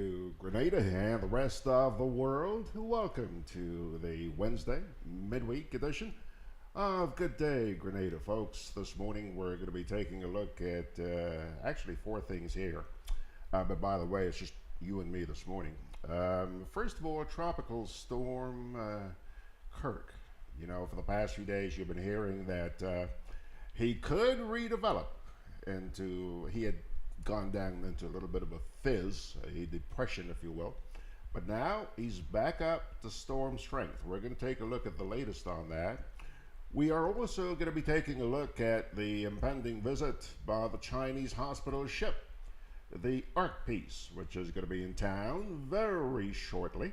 to Grenada and the rest of the world. Welcome to the Wednesday midweek edition of Good Day Grenada, folks. This morning we're going to be taking a look at actually four things here. But by the way, it's just you and me this morning. First of all, Tropical Storm Kirk. You know, for the past few days you've been hearing that he could redevelop into, he had gone down into a little bit of a fizz, a depression, if you will. But now he's back up to storm strength. We're going to take a look at the latest on that. We are also going to be taking a look at the impending visit by the Chinese hospital ship, the Ark Peace, which is going to be in town very shortly.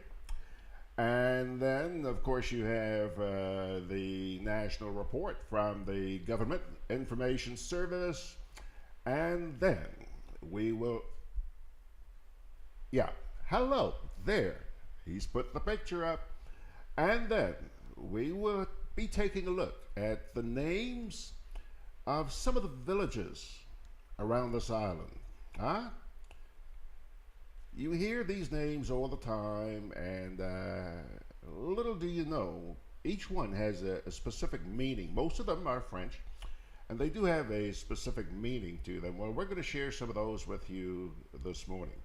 And then, of course, you have the national report from the Government Information Service. And then we will, hello there. He's put the picture up. And then we will be taking a look at the names of some of the villages around this island. Huh? You hear these names all the time, and little do you know, each one has a specific meaning. Most of them are French, and they do have a specific meaning to them. Well, we're going to share some of those with you this morning.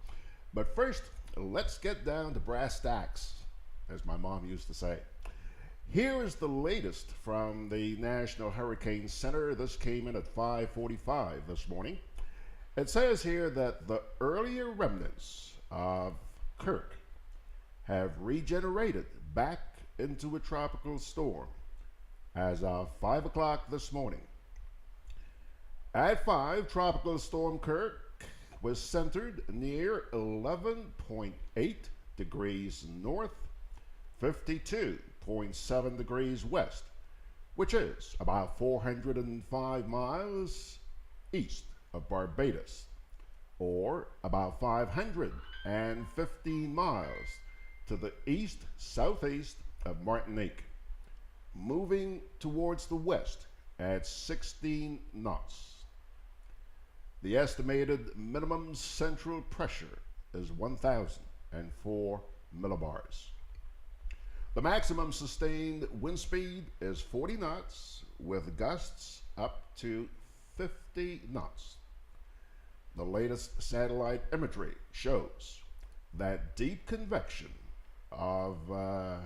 But first, let's get down to brass tacks, as my mom used to say. Here is the latest from the National Hurricane Center. This came in at 5:45 this morning. It says here that the earlier remnants of Kirk have regenerated back into a tropical storm as of 5 o'clock this morning. At 5, Tropical Storm Kirk was centered near 11.8 degrees north, 52.7 degrees west, which is about 405 miles east of Barbados, or about 515 miles to the east-southeast of Martinique, moving towards the west at 16 knots. The estimated minimum central pressure is 1,004 millibars. The maximum sustained wind speed is 40 knots with gusts up to 50 knots. The latest satellite imagery shows that deep convection of the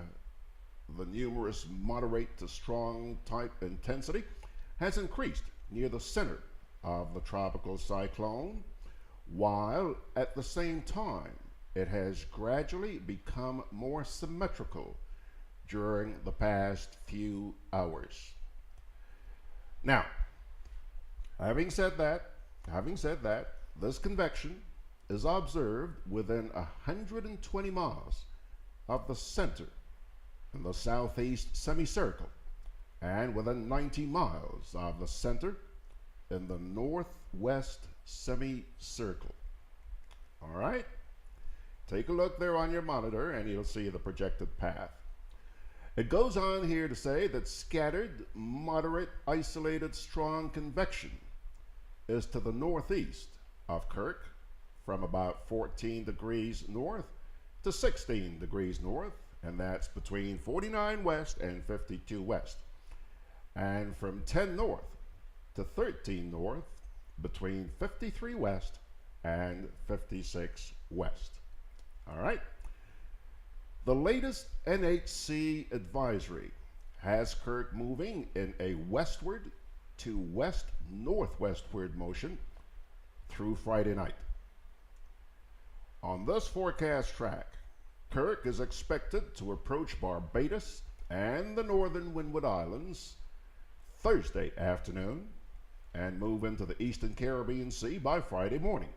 numerous moderate to strong type intensity has increased near the center of the tropical cyclone, while at the same time it has gradually become more symmetrical during the past few hours. Now, having said that, this convection is observed within 120 miles of the center in the southeast semicircle, and within 90 miles of the center in the northwest semicircle. All right? Take a look there on your monitor and you'll see the projected path. It goes on here to say that scattered, moderate, isolated, strong convection is to the northeast of Kirk from about 14 degrees north to 16 degrees north, and that's between 49 west and 52 west, and from 10 north to 13 north between 53 west and 56 west. All right. The latest NHC advisory has Kirk moving in a westward to west-northwestward motion through Friday night. On this forecast track, Kirk is expected to approach Barbados and the northern Windward Islands Thursday afternoon and move into the eastern Caribbean Sea by Friday morning.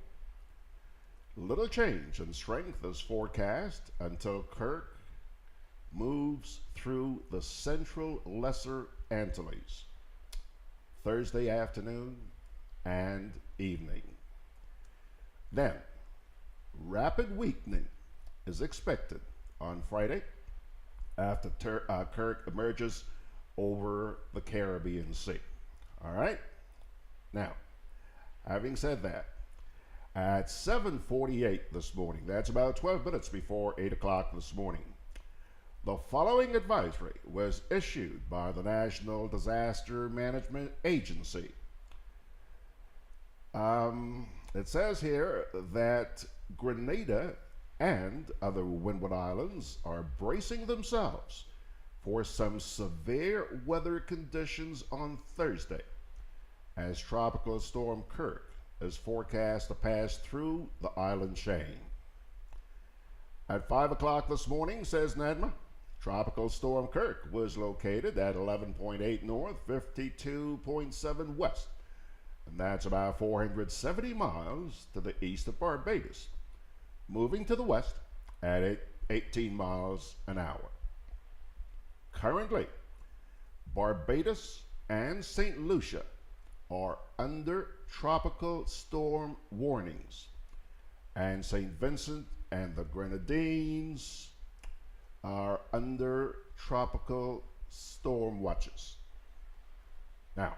Little change in strength is forecast until Kirk moves through the central Lesser Antilles Thursday afternoon and evening. Then, rapid weakening is expected on Friday after Kirk emerges over the Caribbean Sea. All right? Now, having said that, at 7:48 this morning. That's about 12 minutes before 8 o'clock this morning. The following advisory was issued by the National Disaster Management Agency. It says here that Grenada and other Windward Islands are bracing themselves for some severe weather conditions on Thursday, as Tropical Storm Kirk is forecast to pass through the island chain. At 5 o'clock this morning, says NADMA, Tropical Storm Kirk was located at 11.8 north, 52.7 west, and that's about 470 miles to the east of Barbados, moving to the west at 18 miles an hour. Currently, Barbados and St. Lucia are under tropical storm warnings, and St. Vincent and the Grenadines are under tropical storm watches. Now,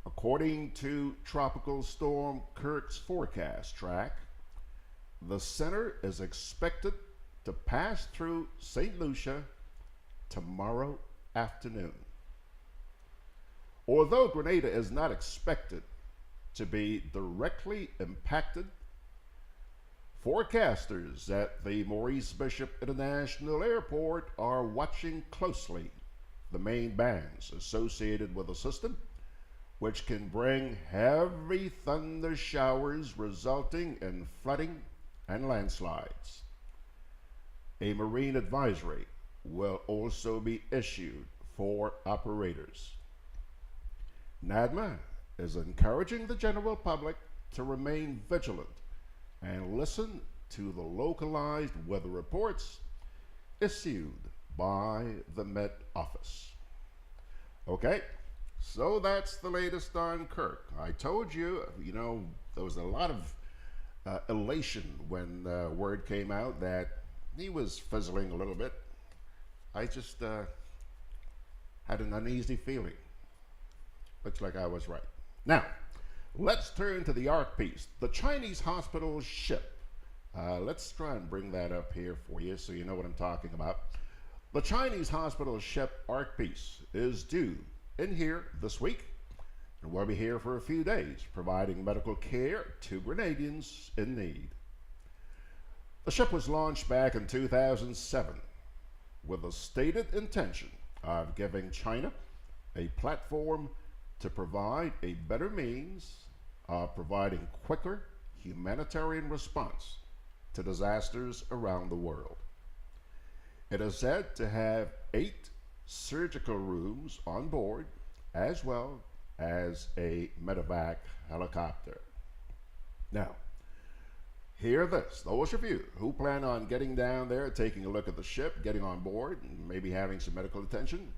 according to Tropical Storm Kirk's forecast track, the center is expected to pass through St. Lucia tomorrow afternoon. Although Grenada is not expected to be directly impacted, forecasters at the Maurice Bishop International Airport are watching closely the main bands associated with the system, which can bring heavy thunder showers resulting in flooding and landslides. A marine advisory will also be issued for operators. NADMA is encouraging the general public to remain vigilant and listen to the localized weather reports issued by the Met Office. Okay, so that's the latest on Kirk. I told you, there was a lot of elation when word came out that he was fizzling a little bit. I just had an uneasy feeling. Looks like I was right. Now, let's turn to the Ark Peace, the Chinese hospital ship. Let's try and bring that up here for you so you know what I'm talking about. The Chinese hospital ship Ark Peace is due in here this week, and we'll be here for a few days, providing medical care to Grenadians in need. The ship was launched back in 2007 with a stated intention of giving China a platform to provide a better means of providing quicker humanitarian response to disasters around the world. It is said to have 8 surgical rooms on board, as well as a medevac helicopter. Now, hear this. Those of you who plan on getting down there, taking a look at the ship, getting on board, and maybe having some medical attention,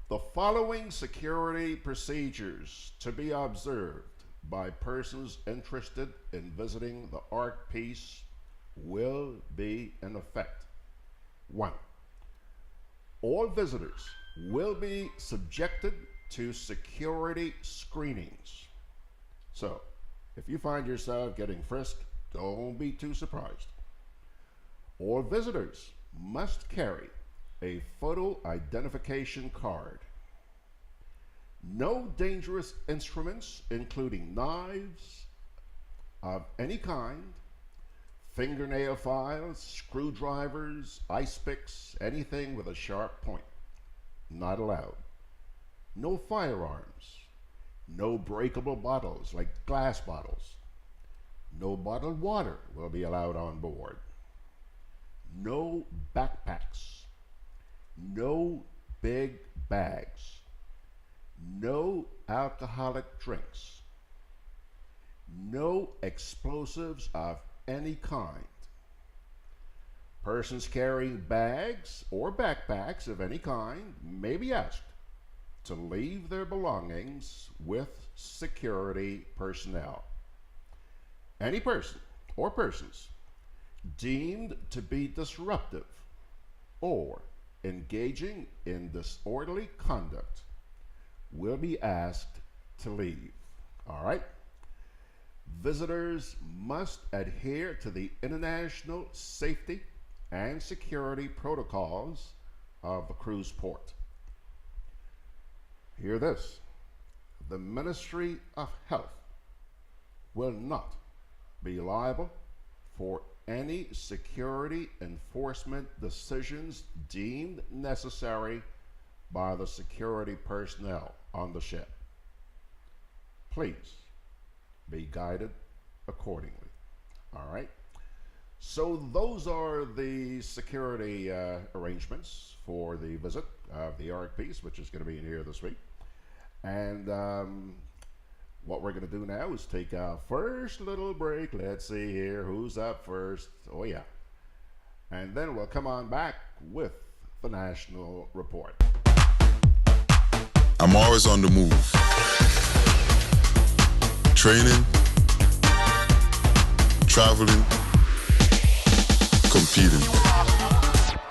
the following security procedures to be observed by persons interested in visiting the Ark Peace will be in effect. 1. All visitors will be subjected to security screenings. So, if you find yourself getting frisked, don't be too surprised. All visitors must carry a photo identification card. No dangerous instruments, including knives of any kind, fingernail files, screwdrivers, ice picks, anything with a sharp point. Not allowed. No firearms. No breakable bottles like glass bottles. No bottled water will be allowed on board. No backpacks. No big bags. No alcoholic drinks. No explosives of any kind. Persons carrying bags or backpacks of any kind may be asked to leave their belongings with security personnel. Any person or persons deemed to be disruptive or engaging in disorderly conduct will be asked to leave. All right? Visitors must adhere to the international safety and security protocols of the cruise port. Hear this: the Ministry of Health will not be liable for any security enforcement decisions deemed necessary by the security personnel on the ship. Please be guided accordingly. All right. So those are the security arrangements for the visit of the Ark Peace, which is going to be in here this week. And what we're going to do now is take our first little break. Let's see here who's up first. Oh yeah. And then we'll come on back with the National Report. I'm always on the move. Training, traveling, competing.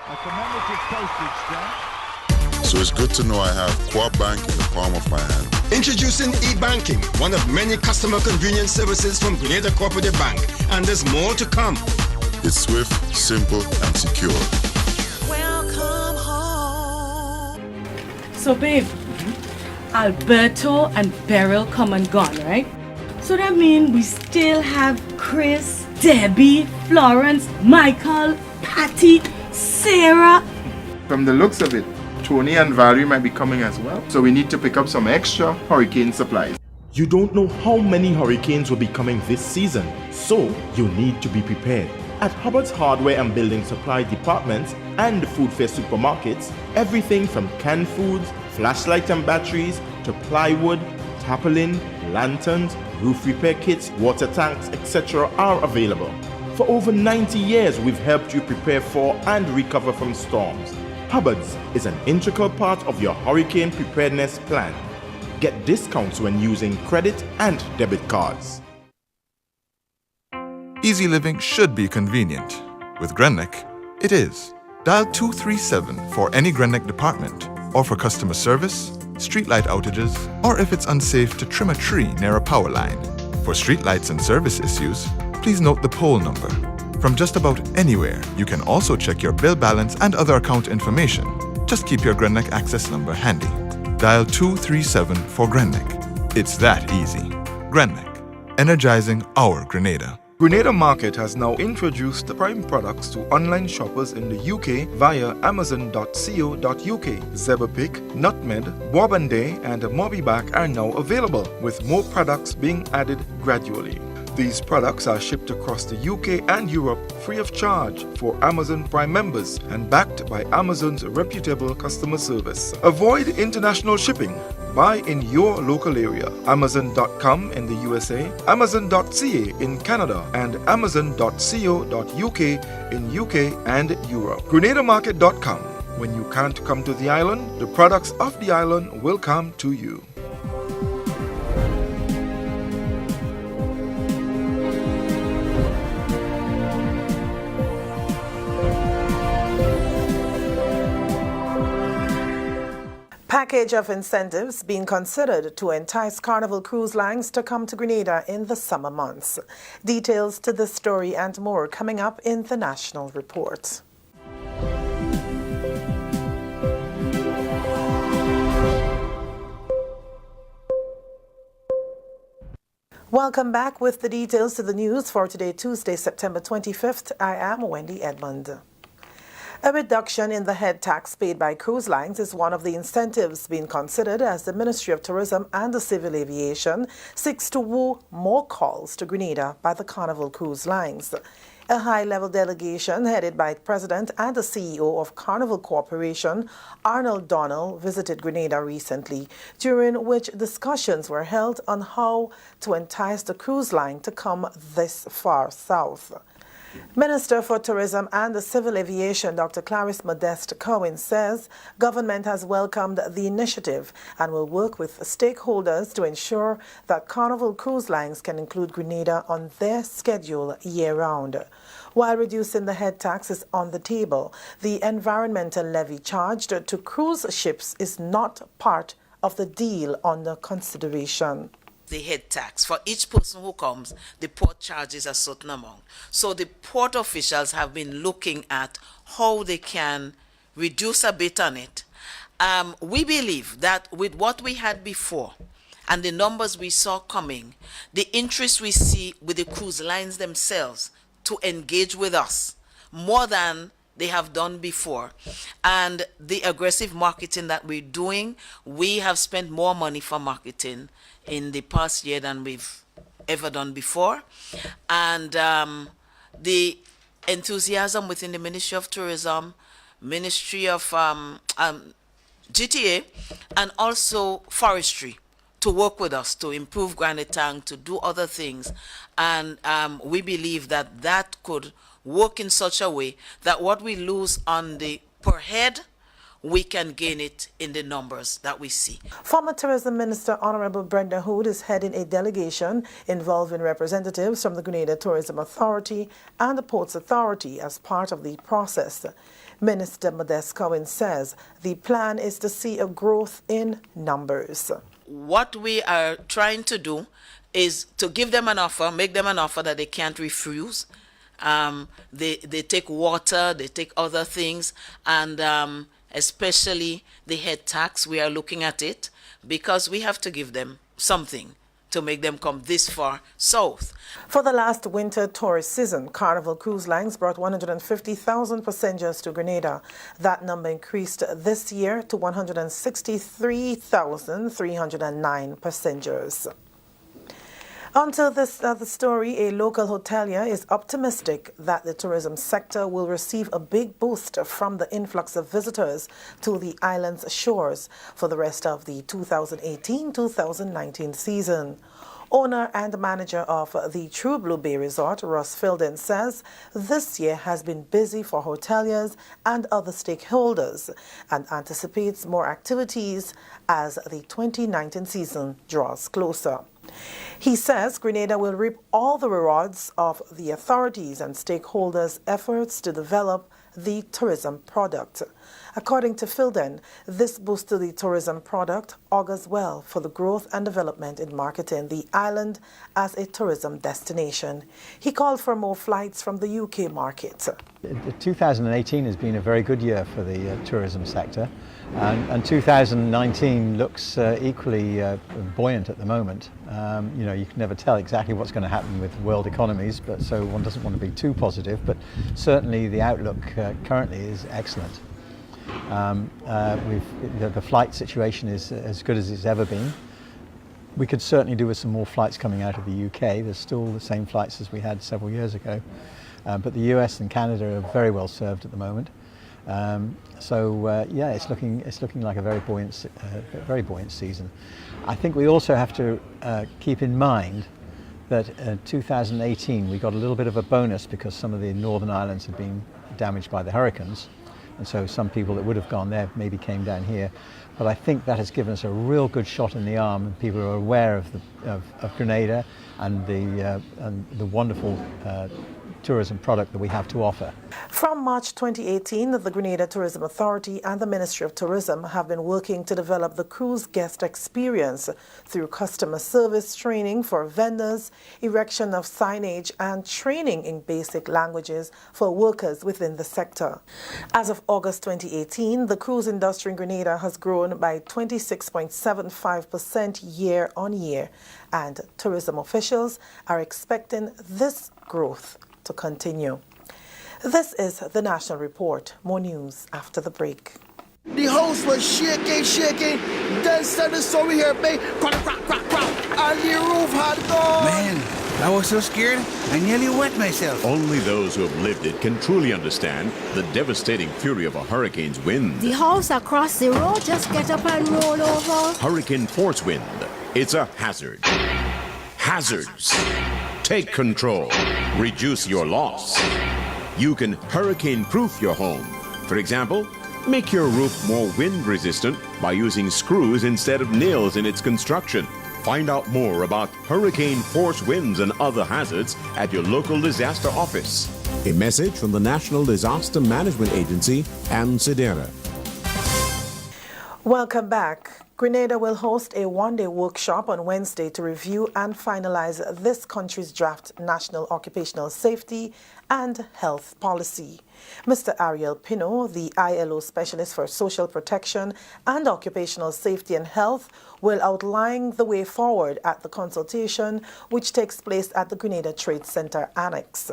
A commemorative postage stamp. So it's good to know I have Quad Bank in the palm of my hand. Introducing e-banking, one of many customer convenience services from Grenada Cooperative Bank, and there's more to come. It's swift, simple, and secure. Welcome home. So babe, Alberto and Beryl come and gone, right? So that means we still have Chris, Debbie, Florence, Michael, Patty, Sarah. From the looks of it, Tony and Valerie might be coming as well. So we need to pick up some extra hurricane supplies. You don't know how many hurricanes will be coming this season, so you need to be prepared. At Hubbard's Hardware and Building Supply Departments and the Food Fair supermarkets, everything from canned foods, flashlights and batteries, to plywood, tarpaulin, lanterns, roof repair kits, water tanks, etc. are available. For over 90 years, we've helped you prepare for and recover from storms. Hubbard's is an integral part of your hurricane preparedness plan. Get discounts when using credit and debit cards. Easy living should be convenient. With Grenneck, it is. Dial 237 for any Grenneck department, or for customer service, streetlight outages, or if it's unsafe to trim a tree near a power line. For streetlights and service issues, please note the pole number. From just about anywhere, you can also check your bill balance and other account information. Just keep your Grenneck access number handy. Dial 237 for Grenneck. It's that easy. Grenneck, energizing our Grenada. Grenada Market has now introduced the prime products to online shoppers in the UK via amazon.co.uk. Zebrapick, Nutmeg, Bourbonday and Mobiback are now available, with more products being added gradually. These products are shipped across the UK and Europe free of charge for Amazon Prime members and backed by Amazon's reputable customer service. Avoid international shipping. Buy in your local area. Amazon.com in the USA, Amazon.ca in Canada, and Amazon.co.uk in UK and Europe. GrenadaMarket.com. When you can't come to the island, the products of the island will come to you. Package of incentives being considered to entice Carnival Cruise Lines to come to Grenada in the summer months. Details to this story and more coming up in the National Report. Welcome back with the details to the news for today, Tuesday, September 25th. I am Wendy Edmond. A reduction in the head tax paid by cruise lines is one of the incentives being considered as the Ministry of Tourism and the Civil Aviation seeks to woo more calls to Grenada by the Carnival Cruise Lines. A high-level delegation headed by President and the CEO of Carnival Corporation, Arnold Donnell, visited Grenada recently, during which discussions were held on how to entice the cruise line to come this far south. Minister for Tourism and the Civil Aviation, Dr. Clarice Modeste Cohen, says government has welcomed the initiative and will work with stakeholders to ensure that Carnival Cruise Lines can include Grenada on their schedule year-round. While reducing the head tax is on the table, the environmental levy charged to cruise ships is not part of the deal under consideration. the head tax. For each person who comes, the port charges a certain amount. So the port officials have been looking at how they can reduce a bit on it. We believe that with what we had before and the numbers we saw coming, the interest we see with the cruise lines themselves to engage with us more than they have done before, and the aggressive marketing that we're doing, we have spent more money for marketing in the past year than we've ever done before. And the enthusiasm within the Ministry of Tourism, Ministry of GTA, and also forestry to work with us to improve Grenada, to do other things. And we believe that that could work in such a way that what we lose on the per head, we can gain it in the numbers that we see. Former Tourism Minister Honorable Brenda Hood is heading a delegation involving representatives from the Grenada Tourism Authority and the Ports Authority as part of the process. Minister Modeste Cohen says the plan is to see a growth in numbers. What we are trying to do is to give them an offer, make them an offer that they can't refuse. They take water, they take other things, and especially the head tax, we are looking at it because we have to give them something to make them come this far south. For the last winter tourist season, Carnival Cruise Lines brought 150,000 passengers to Grenada. That number increased this year to 163,309 passengers. Until this other story, a local hotelier is optimistic that the tourism sector will receive a big boost from the influx of visitors to the island's shores for the rest of the 2018-2019 season. Owner and manager of the True Blue Bay Resort, Ross Filden, says this year has been busy for hoteliers and other stakeholders and anticipates more activities as the 2019 season draws closer. He says Grenada will reap all the rewards of the authorities and stakeholders' efforts to develop the tourism product. According to Filden, this boost to the tourism product augurs well for the growth and development in marketing the island as a tourism destination. He called for more flights from the UK market. 2018 has been a very good year for the tourism sector, and 2019 looks equally buoyant at the moment. You know, you can never tell exactly what's going to happen with world economies, but so one doesn't want to be too positive, but certainly the outlook currently is excellent. The flight situation is as good as it's ever been. We could certainly do with some more flights coming out of the UK. There's still the same flights as we had several years ago, but the US and Canada are very well served at the moment. Yeah, it's looking like a very buoyant season. I think we also have to keep in mind that 2018 we got a little bit of a bonus because some of the northern islands had been damaged by the hurricanes. And so some people that would have gone there maybe came down here. But I think that has given us a real good shot in the arm, and people are aware of Grenada and the wonderful tourism product that we have to offer. From March 2018, the Grenada Tourism Authority and the Ministry of Tourism have been working to develop the cruise guest experience through customer service training for vendors, erection of signage, and training in basic languages for workers within the sector. As of August 2018, the cruise industry in Grenada has grown by 26.75% year on year, and tourism officials are expecting this growth to continue. This is the National Report. More news after the break. The house was shaking. Then suddenly saw we here, babe. Crack, and the roof had gone. Man, I was so scared, I nearly wet myself. Only those who have lived it can truly understand the devastating fury of a hurricane's wind. The house across the road just get up and roll over. Hurricane force wind. It's a hazard. Hazards. Take control. Reduce your loss. You can hurricane-proof your home. For example, make your roof more wind-resistant by using screws instead of nails in its construction. Find out more about hurricane force winds and other hazards at your local disaster office. A message from the National Disaster Management Agency and SEDERA. Welcome back. Grenada will host a one-day workshop on Wednesday to review and finalize this country's draft National Occupational Safety and Health Policy. Mr. Ariel Pino, the ILO Specialist for Social Protection and Occupational Safety and Health, will outline the way forward at the consultation, which takes place at the Grenada Trade Center Annex.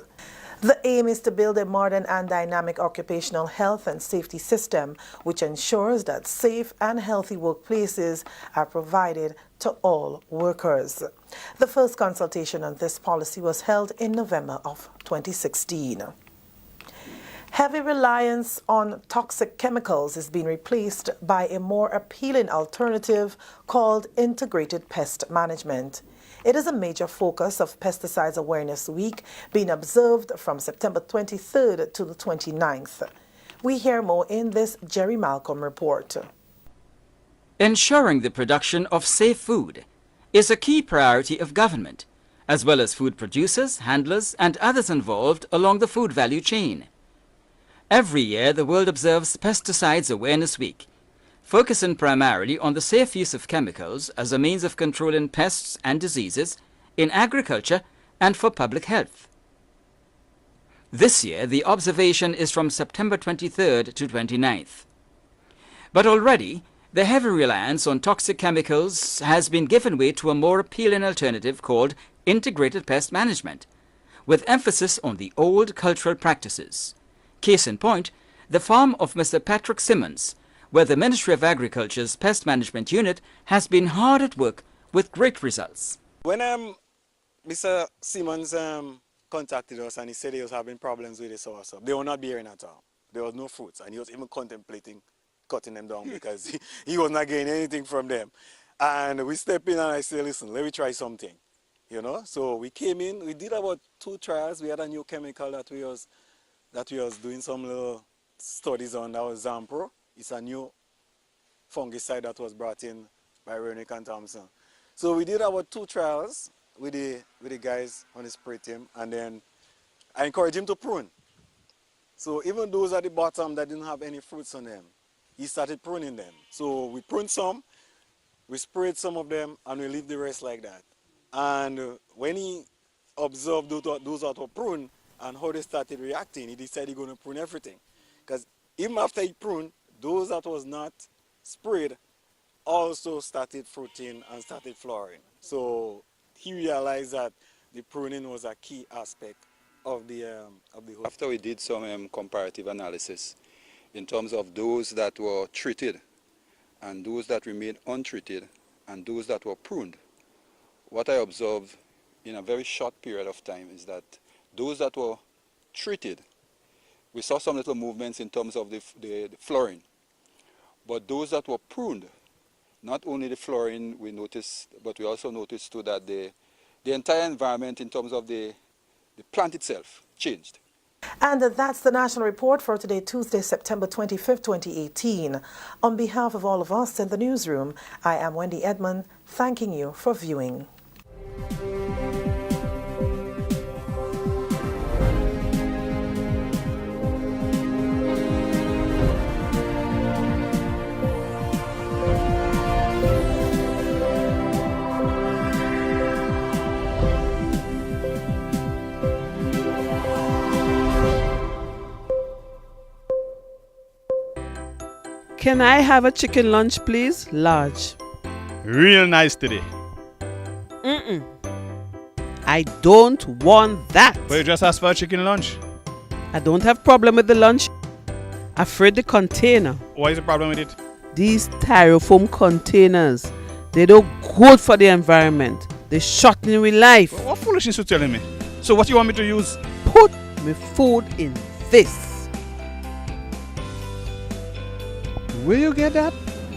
The aim is to build a modern and dynamic occupational health and safety system which ensures that safe and healthy workplaces are provided to all workers. The first consultation on this policy was held in November of 2016. Heavy reliance on toxic chemicals is being replaced by a more appealing alternative called integrated pest management. It is a major focus of Pesticides Awareness Week, being observed from September 23rd to the 29th. We hear more in this Jerry Malcolm report. Ensuring the production of safe food is a key priority of government, as well as food producers, handlers, and others involved along the food value chain. Every year, the world observes Pesticides Awareness Week, focusing primarily on the safe use of chemicals as a means of controlling pests and diseases in agriculture and for public health. This year, the observation is from September 23rd to 29th. But already, the heavy reliance on toxic chemicals has been given way to a more appealing alternative called integrated pest management, with emphasis on the old cultural practices. Case in point, the farm of Mr. Patrick Simmons, where the Ministry of Agriculture's Pest Management Unit has been hard at work with great results. When Mr. Simmons contacted us and he said he was having problems with his source, they were not bearing at all. There was no fruits, and he was even contemplating cutting them down because he was not getting anything from them. And we stepped in and I said, listen, let me try something, you know. So we came in, we did about 2 trials. We had a new chemical that we was doing some little studies on. That was Zampro. It's a new fungicide that was brought in by Renick and Thompson. So we did about 2 trials with the guys on the spray team, and then I encouraged him to prune. So even those at the bottom that didn't have any fruits on them, he started pruning them. So we pruned some, we sprayed some of them, and we leave the rest like that. And when he observed those that were pruned and how they started reacting, he decided he's going to prune everything. Because even after he pruned, those that was not sprayed also started fruiting and started flowering. So he realized that the pruning was a key aspect of the whole. After we did some comparative analysis in terms of those that were treated and those that remained untreated and those that were pruned, what I observed in a very short period of time is that those that were treated, we saw some little movements in terms of the flooring. But those that were pruned, not only the flooring we noticed, but we also noticed too that the entire environment in terms of the plant itself changed. And that's the National Report for today, Tuesday, September 25th, 2018. On behalf of all of us in the newsroom, I am Wendy Edmond, thanking you for viewing. Can I have a chicken lunch, please? Large. Real nice today. I don't want that. But you just asked for a chicken lunch. I don't have problem with the lunch. Afraid the container. What is the problem with it? These styrofoam containers, they don't good for the environment. They shorten with life. What foolishness you telling me? So what you want me to use? Put my food in this. Where you get that?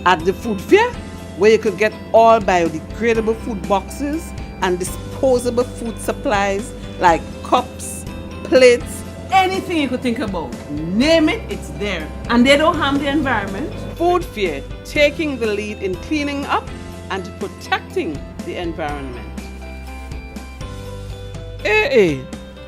At the food fair, where you could get all biodegradable food boxes and disposable food supplies like cups, plates, anything you could think about. Name it, it's there. And they don't harm the environment. Food fair, taking the lead in cleaning up and protecting the environment.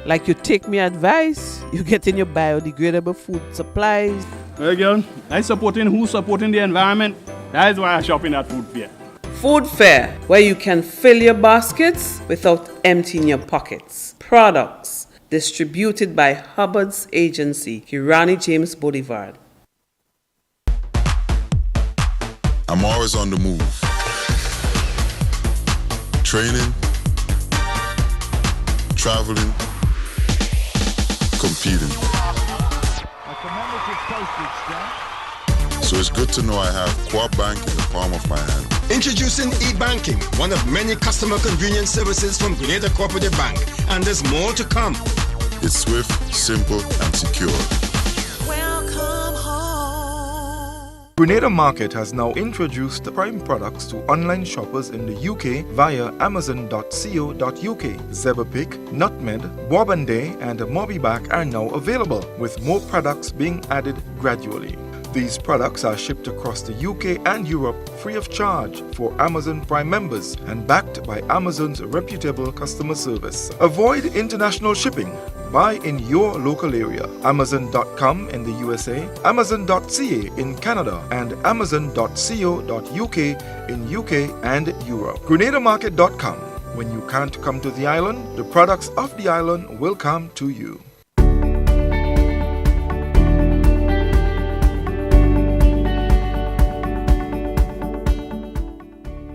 Like you take me advice, you get in your biodegradable food supplies, Well, girl, I supporting who supporting the environment. That is why I shop in at Food Fair. Food Fair, where you can fill your baskets without emptying your pockets. Products distributed by Hubbard's agency, Kirani James Boulevard. I'm always on the move. Training, traveling, competing. A commemorative postage stamp. So it's good to know I have Quad Bank in the palm of my hand. Introducing e-banking, one of many customer convenience services from Grenada Cooperative Bank, and there's more to come. It's swift, simple, and secure. Grenada Market has now introduced the prime products to online shoppers in the UK via amazon.co.uk. Zeberpick, Nutmeg, Gudday and Mobiback are now available, with more products being added gradually. These products are shipped across the UK and Europe free of charge for Amazon Prime members and backed by Amazon's reputable customer service. Avoid international shipping. Buy in your local area. Amazon.com in the USA, Amazon.ca in Canada, and Amazon.co.uk in UK and Europe. GrenadaMarket.com. When you can't come to the island, the products of the island will come to you.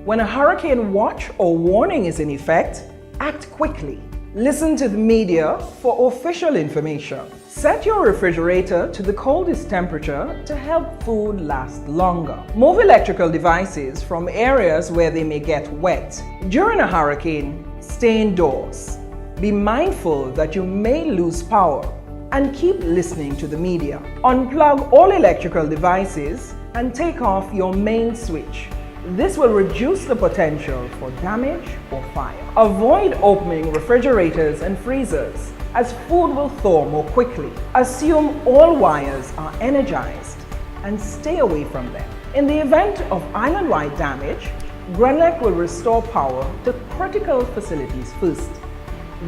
When a hurricane watch or warning is in effect, act quickly. Listen to the media for official information. Set your refrigerator to the coldest temperature to help food last longer. Move electrical devices from areas where they may get wet. During a hurricane, stay indoors. Be mindful that you may lose power and keep listening to the media. Unplug all electrical devices and take off your main switch. This will reduce the potential for damage or fire. Avoid opening refrigerators and freezers, as food will thaw more quickly. Assume all wires are energized and stay away from them. In the event of island-wide damage, Grenada will restore power to critical facilities first.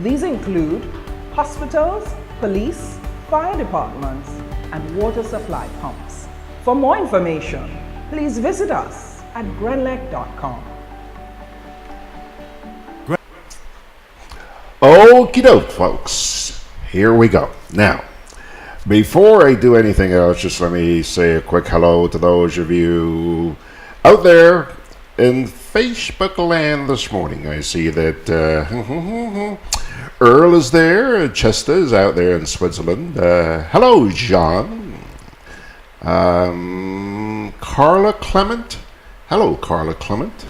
These include hospitals, police, fire departments, and water supply pumps. For more information, please visit us at grenlec.com. Okie doke, folks. Here we go. Now, before I do anything else, just let me say a quick hello to those of you out there in Facebook land this morning. I see that Earl is there, Chester is out there in Switzerland. Hello, John. Carla Clement. Hello, Carla Clement.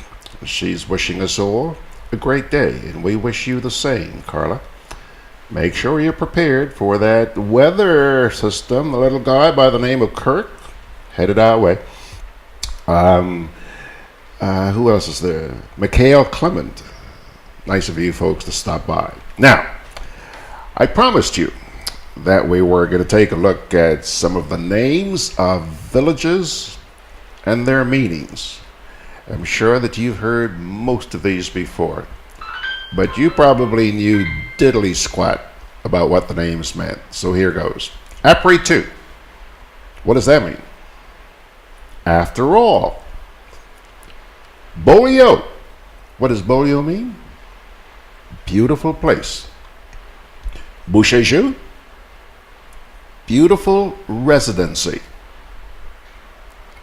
She's wishing us all a great day, and we wish you the same, Carla. Make sure you're prepared for that weather system. The little guy by the name of Kirk headed our way. Who else is there? Mikhail Clement. Nice of you folks to stop by. Now, I promised you that we were going to take a look at some of the names of villages and their meanings. I'm sure that you've heard most of these before, but you probably knew diddly squat about what the names meant. So here goes. Apri 2. What does that mean? After all. Bolio. What does Bolio mean? Beautiful place. Boucheju. Beautiful residency.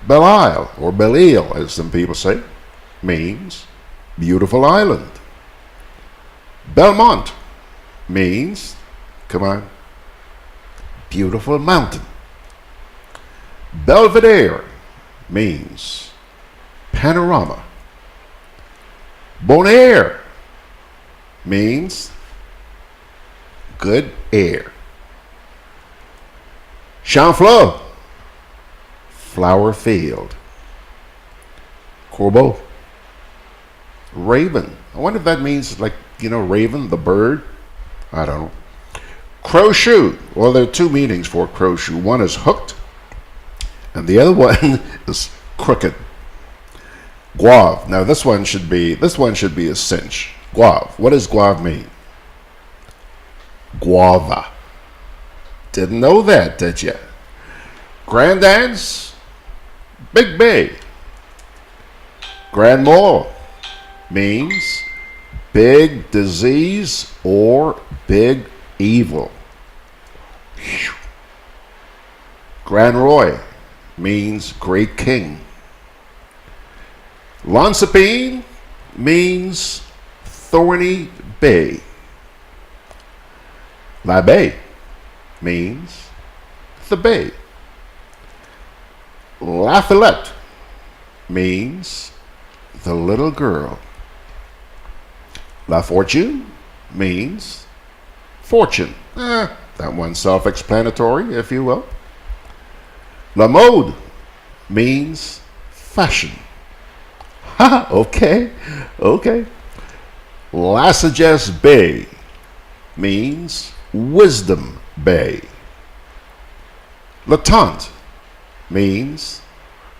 Belle-Isle, or Belle-Isle, as some people say, means beautiful island. Belmont means, come on, beautiful mountain. Belvedere means panorama. Bonaire means good air. Chamfleur, flower field. Corbeau, raven. I wonder if that means, like, you know, raven, the bird. I don't know. Crowshoe. Well, there are two meanings for crowshoe. One is hooked, and the other one is crooked. Guave. Now this one should be a cinch. Guave. What does guave mean? Guava. Didn't know that, did you? Granddad's Big Bay. Grandma means big disease or big evil. Grand Roy means great king. Lonsapine means thorny bay. La Bay means the bay. La Fillette means the little girl. La Fortune means fortune. That one's self-explanatory, if you will. La Mode means fashion. Okay. La Sagesse Bay means wisdom bay. La Tante means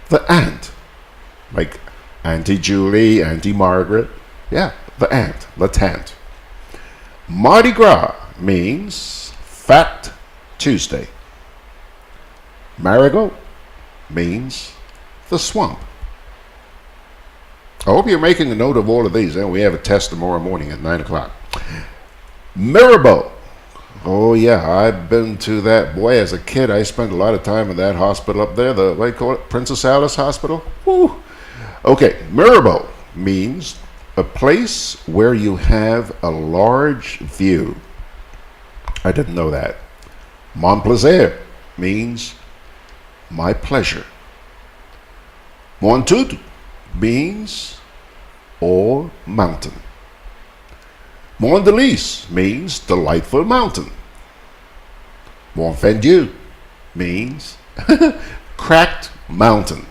the aunt, like Auntie Julie, Auntie Margaret. Yeah, the aunt, La Tante. Mardi Gras means Fat Tuesday. Marigot means the swamp. I hope you're making a note of all of these. We have a test tomorrow morning at 9 o'clock. Mirabeau. Oh, yeah, I've been to that. Boy, as a kid, I spent a lot of time in that hospital up there, what do you call it? Princess Alice Hospital? Woo. Okay, Mirabeau means a place where you have a large view. I didn't know that. Mon Plaisir means my pleasure. Mon Tout means all mountain. Mont Delice means delightful mountain. Mont Fendu means cracked mountain.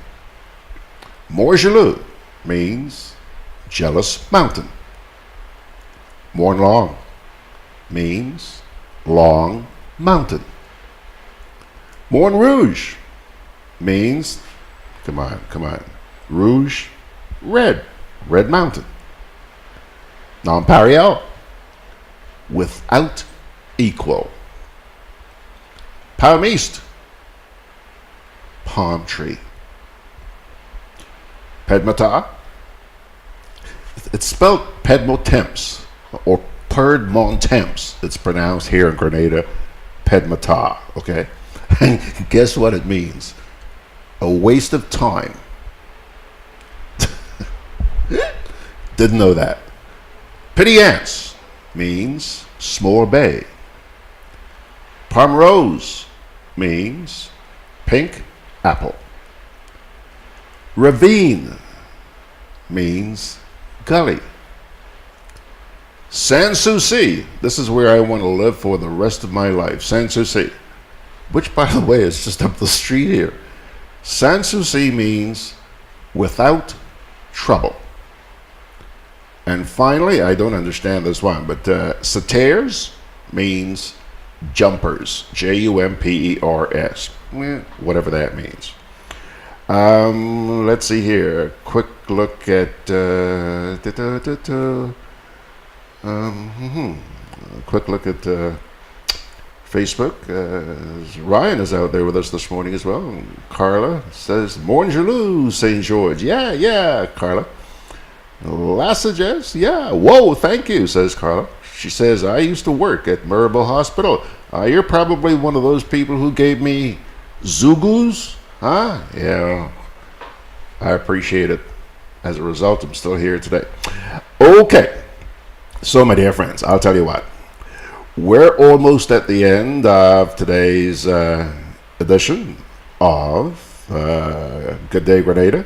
Mont Jaloux means jealous mountain. Mont Long means long mountain. Mont Rouge means, come on, rouge, red mountain. Nonpareil, without equal. Palmiste, palm tree. Pedmata, it's spelled Pedmotemps or Perdmontemps. It's pronounced here in Grenada, Pedmata, okay? And guess what it means? A waste of time. Didn't know that. Pitiance means small bay. Parmrose means pink apple. Ravine means gully. Sans Souci, this is where I want to live for the rest of my life. Sans Souci, which by the way is just up the street here. Sans Souci means without trouble. And finally, I don't understand this one, but sauteurs means jumpers. Jumpers. Whatever that means. Let's see here. Quick look at quick look at Facebook. Ryan is out there with us this morning as well. Carla says, Bonjour, St. George. Yeah, Carla. La Sagesse, yeah. Whoa, thank you, says Carla. She says, I used to work at Mirabeau Hospital. You're probably one of those people who gave me Zugus, huh? Yeah, I appreciate it. As a result, I'm still here today. Okay, so my dear friends, I'll tell you what. We're almost at the end of today's edition of Good Day Grenada.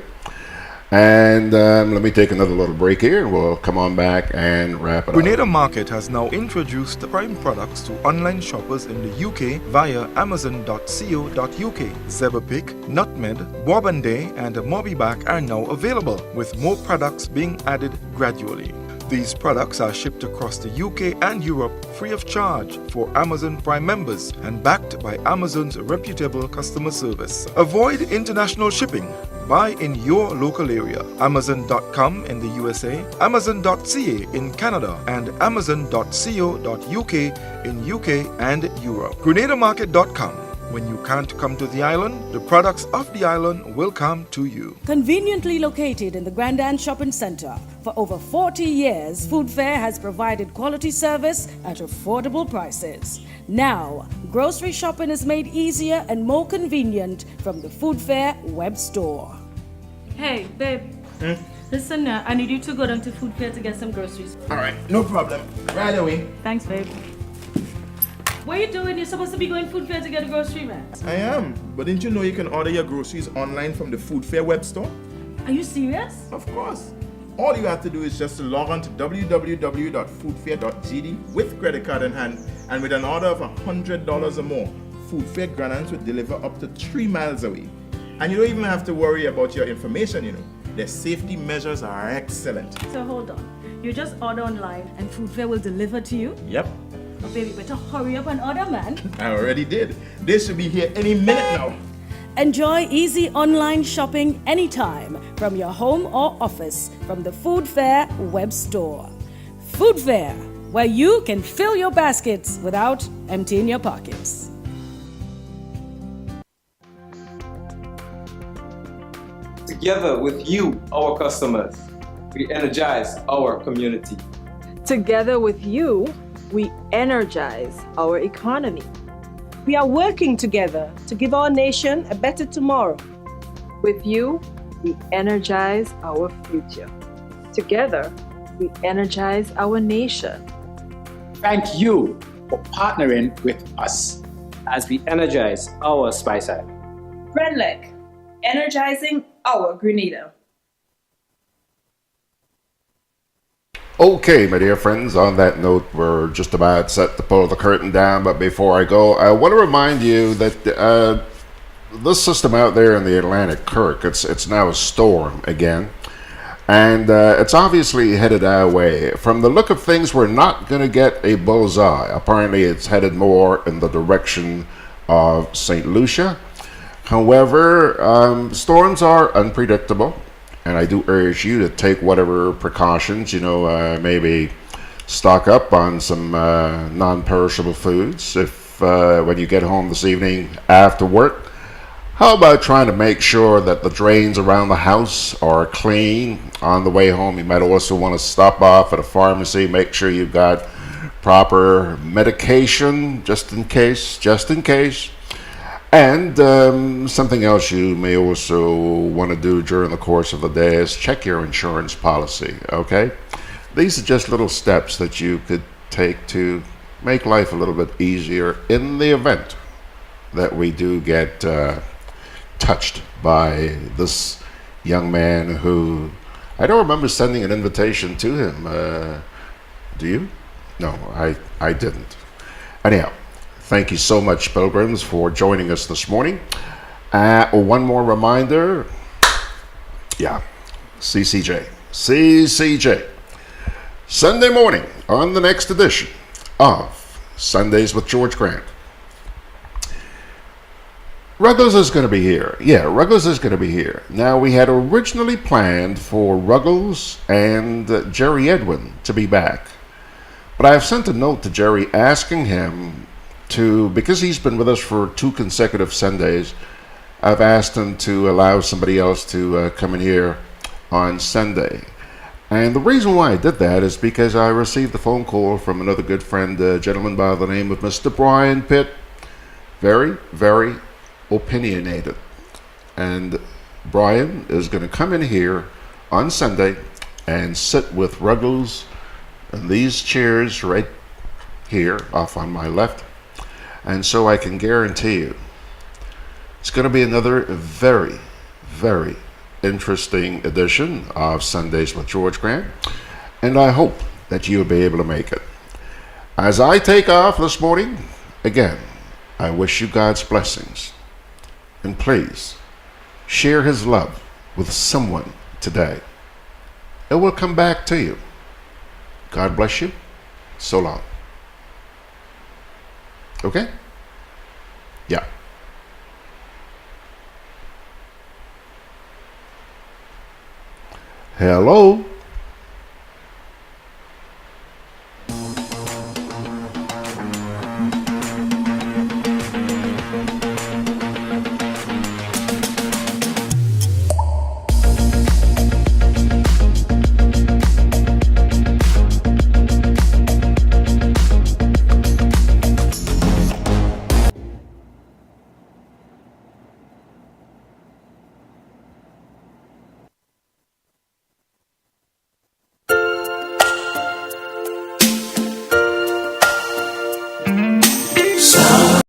And let me take another little break here and we'll come on back and wrap it up. Grenada Market has now introduced the prime products to online shoppers in the UK via amazon.co.uk. Zeberpick, Nutmeg, Bourbonday and Mobiback are now available, with more products being added gradually. These products are shipped across the UK and Europe free of charge for Amazon Prime members and backed by Amazon's reputable customer service. Avoid international shipping. Buy in your local area. Amazon.com in the USA, Amazon.ca in Canada, and Amazon.co.uk in UK and Europe. GrenadaMarket.com. When you can't come to the island, the products of the island will come to you. Conveniently located in the Grenadian Shopping Center, for over 40 years, Food Fair has provided quality service at affordable prices. Now, grocery shopping is made easier and more convenient from the Food Fair web store. Hey, babe. Listen, I need you to go down to Food Fair to get some groceries. All right, no problem. Right away. Thanks, babe. What are you doing? You're supposed to be going Food Fair to get a grocery, man. I am, but didn't you know you can order your groceries online from the Food Fair web store? Are you serious? Of course. All you have to do is just to log on to www.foodfair.gd with credit card in hand, and with an order of $100 or more, Food Fair Grenadians will deliver up to 3 miles away. And you don't even have to worry about your information, you know. Their safety measures are excellent. So hold on. You just order online and Food Fair will deliver to you? Yep. Oh, baby, better hurry up and order, man. I already did. They should be here any minute now. Enjoy easy online shopping anytime from your home or office from the Food Fair web store. Food Fair, where you can fill your baskets without emptying your pockets. Together with you, our customers, we energize our community. Together with you, we energize our economy. We are working together to give our nation a better tomorrow. With you, we energize our future. Together, we energize our nation. Thank you for partnering with us as we energize our Spice Island. Grenlec, energizing our Grenada. Okay, my dear friends, on that note, we're just about set to pull the curtain down, but before I go, I want to remind you that this system out there in the Atlantic, Kirk, it's now a storm again, and it's obviously headed our way. From the look of things, we're not going to get a bullseye. Apparently, it's headed more in the direction of St. Lucia. However, storms are unpredictable. And I do urge you to take whatever precautions, maybe stock up on some non-perishable foods. If when you get home this evening after work, how about trying to make sure that the drains around the house are clean on the way home? You might also want to stop off at a pharmacy, make sure you've got proper medication just in case. And something else you may also want to do during the course of the day is check your insurance policy, okay? These are just little steps that you could take to make life a little bit easier in the event that we do get touched by this young man who, I don't remember sending an invitation to him. Do you? No, I didn't. Anyhow. Thank you so much, Pilgrims, for joining us this morning. One more reminder. Yeah, CCJ. Sunday morning on the next edition of Sundays with George Grant. Ruggles is going to be here. Yeah, Ruggles is going to be here. Now, we had originally planned for Ruggles and Jerry Edwin to be back. But I have sent a note to Jerry asking him because he's been with us for 2 consecutive Sundays, I've asked him to allow somebody else to come in here on Sunday. And the reason why I did that is because I received a phone call from another good friend, a gentleman by the name of Mr. Brian Pitt. Very, very opinionated. And Brian is going to come in here on Sunday and sit with Ruggles in these chairs right here off on my left. And so I can guarantee you, it's going to be another very, very interesting edition of Sundays with George Grant. And I hope that you'll be able to make it. As I take off this morning, again, I wish you God's blessings. And please, share His love with someone today. It will come back to you. God bless you. So long. Okay? Yeah. Hello?